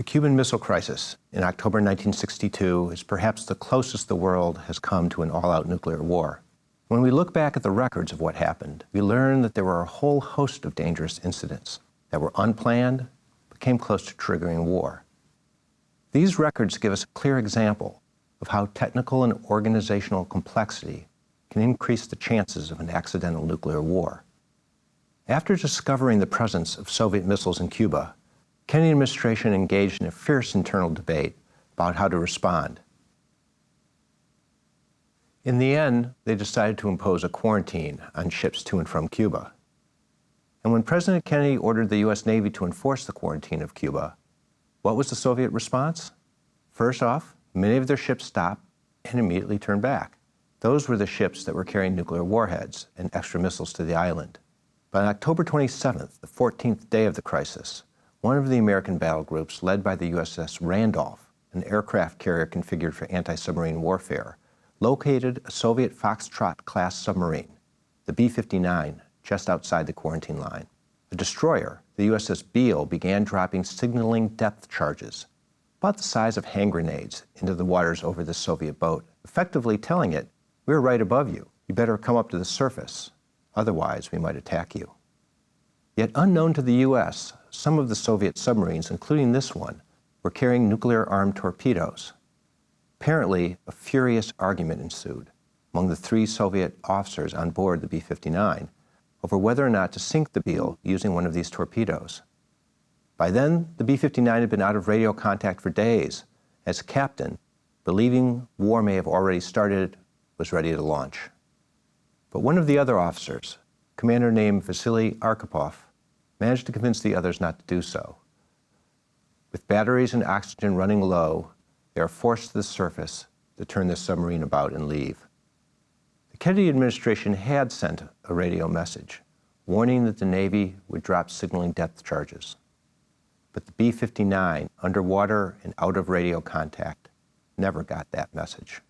The Cuban Missile Crisis in October 1962 is perhaps the closest the world has come to an all-out nuclear war. When we look back at the records of what happened, we learn that there were a whole host of dangerous incidents that were unplanned but came close to triggering war. These records give us a clear example of how technical and organizational complexity can increase the chances of an accidental nuclear war. After discovering the presence of Soviet missiles in Cuba, the Kennedy administration engaged in a fierce internal debate about how to respond. In the end, they decided to impose a quarantine on ships to and from Cuba. And when President Kennedy ordered the U.S. Navy to enforce the quarantine of Cuba, what was the Soviet response? First off, many of their ships stopped and immediately turned back. Those were the ships that were carrying nuclear warheads and extra missiles to the island. But on October 27th, the 14th day of the crisis, one of the American battle groups, led by the USS Randolph, an aircraft carrier configured for anti-submarine warfare, located a Soviet Foxtrot-class submarine, the B-59, just outside the quarantine line. A destroyer, the USS Beale, began dropping signaling depth charges, about the size of hand grenades, into the waters over the Soviet boat, effectively telling it, "We're right above you. You better come up to the surface. Otherwise, we might attack you." Yet unknown to the U.S., some of the Soviet submarines, including this one, were carrying nuclear-armed torpedoes. Apparently, a furious argument ensued among the 3 Soviet officers on board the B-59 over whether or not to sink the Beale using one of these torpedoes. By then, the B-59 had been out of radio contact for days, as captain, believing war may have already started, was ready to launch. But one of the other officers, a commander named Vasily Arkhipov, managed to convince the others not to do so. With batteries and oxygen running low, they are forced to the surface to turn the submarine about and leave. The Kennedy administration had sent a radio message warning that the Navy would drop signaling depth charges. But the B-59, underwater and out of radio contact, never got that message.